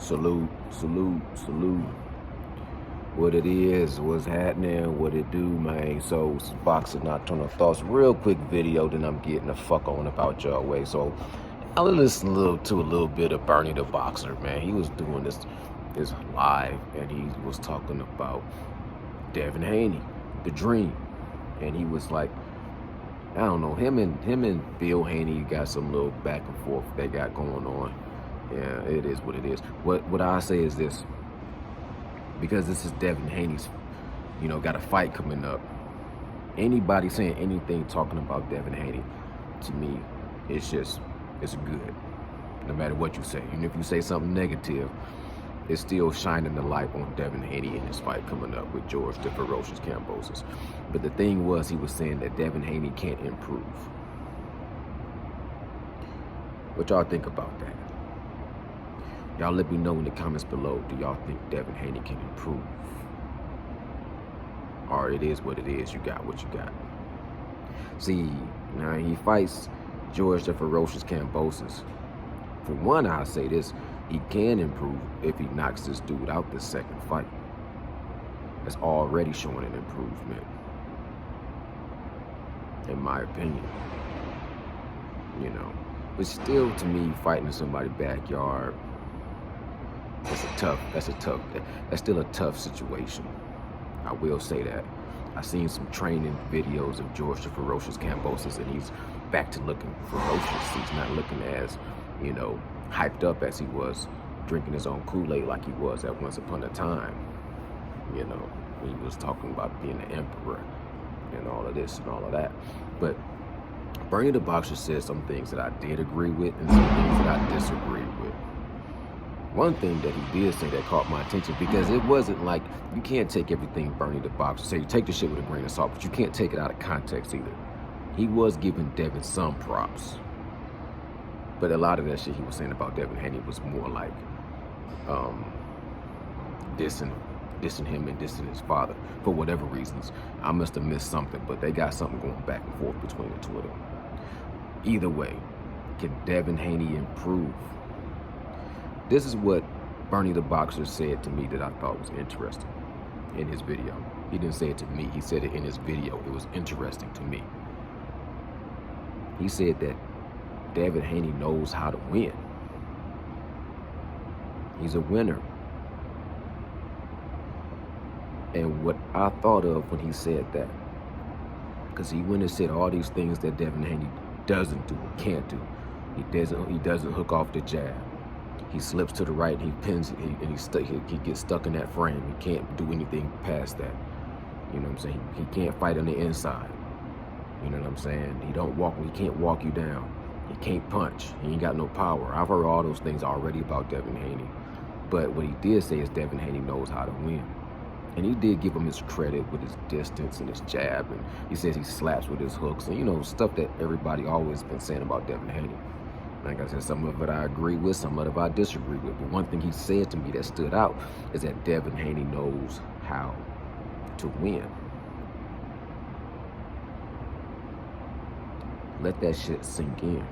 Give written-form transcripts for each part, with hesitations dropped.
Salute, salute, salute. What it is, what's happening, what it do, man. So, it's Boxing Nocturnal Thoughts. Real quick video, then I'm getting the fuck on about y'all way. So, I listened to a little bit of Bernie the Boxer, man. He was doing this live, and he was talking about Devin Haney, the Dream. And he was like, I don't know, him and Bill Haney got some little back and forth they got going on. Yeah, it is what it is. What I say is this, because this is Devin Haney's, got a fight coming up. Anybody saying anything talking about Devin Haney, to me, it's good. No matter what you say, even if you say something negative, it's still shining the light on Devin Haney in his fight coming up with George the Ferocious Kambosos. But the thing was, he was saying that Devin Haney can't improve. What y'all think about that? Y'all let me know in the comments below. Do y'all think Devin Haney can improve? Or it is what it is, you got what you got. See, now he fights George the Ferocious Kambosos. For one, I'll say this, he can improve if he knocks this dude out the second fight. That's already showing an improvement, in my opinion. But still, to me, fighting in somebody's backyard, that's still a tough situation. I will say that. I've seen some training videos of George the Ferocious Kambosos, and he's back to looking ferocious. He's not looking as, hyped up as he was drinking his own Kool-Aid like he was at once upon a time. He was talking about being the emperor and all of this and all of that. But Bernie the Boxer said some things that I did agree with and some things that I disagreed with. One thing that he did say that caught my attention, because it wasn't like, you can't take everything Bernie the Boxer say. You take the shit with a grain of salt, but you can't take it out of context either. He was giving Devin some props, but a lot of that shit he was saying about Devin Haney was more like dissing him and dissing his father for whatever reasons. I must have missed something, but they got something going back and forth between the two of them. Either way, can Devin Haney improve? This is what Bernie the Boxer said to me that I thought was interesting in his video. He didn't say it to me, he said it in his video. It was interesting to me. He said that Devin Haney knows how to win. He's a winner. And what I thought of when he said that, because he went and said all these things that Devin Haney doesn't do, can't do. He doesn't hook off the jab. He slips to the right, he pins it, and he gets stuck in that frame. He can't do anything past that. You know what I'm saying? He can't fight on the inside. You know what I'm saying? He can't walk you down. He can't punch. He ain't got no power. I've heard all those things already about Devin Haney. But what he did say is Devin Haney knows how to win. And he did give him his credit with his distance and his jab. And he says he slaps with his hooks. And, stuff that everybody always been saying about Devin Haney. Like I said, some of it I agree with, some of it I disagree with. But one thing he said to me that stood out is that Devin Haney knows how to win. Let that shit sink in.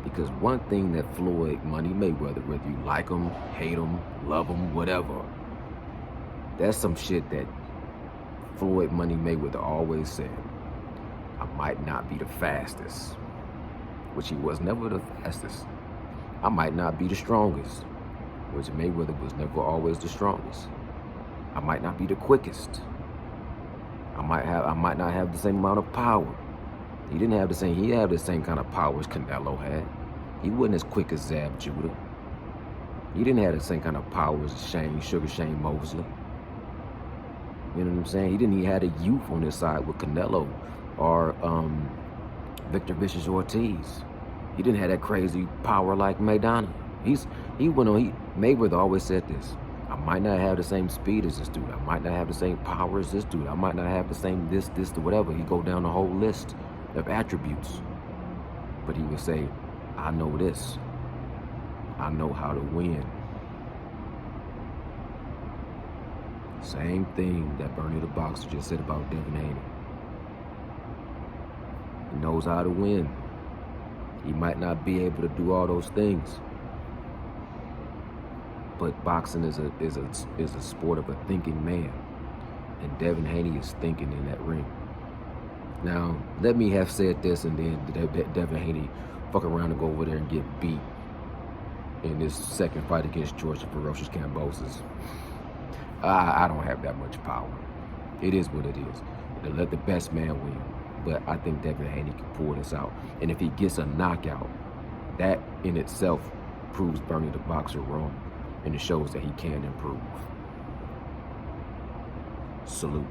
Because one thing that Floyd Money Mayweather, whether you like him, hate him, love him, whatever, that's some shit that Floyd Money Mayweather always said. I might not be the fastest, which he was never the fastest. I might not be the strongest, which Mayweather was never always the strongest. I might not be the quickest. I might not have the same amount of power. He had the same kind of power as Canelo had. He wasn't as quick as Zab Judah. He didn't have the same kind of power as Sugar Shane Mosley. You know what I'm saying? He didn't even have a youth on his side with Canelo or Victor Vicious Ortiz. He didn't have that crazy power like Maidana. Mayweather always said this. I might not have the same speed as this dude. I might not have the same power as this dude. I might not have the same this, whatever. He go down the whole list of attributes. But he would say, I know this. I know how to win. Same thing that Bernie the Boxer just said about Devin Haney. He knows how to win. He might not be able to do all those things, But boxing is a sport of a thinking man, and Devin Haney is thinking in that ring. Now, let me have said this, and then Devin Haney fuck around and go over there and get beat in this second fight against Georgia Ferocious Kambosos. I don't have that much power. It is what it is. To let the best man win. But I think Devin Haney can pull this out. And if he gets a knockout, that in itself proves Bernie the boxer wrong. And it shows that he can improve. Salute.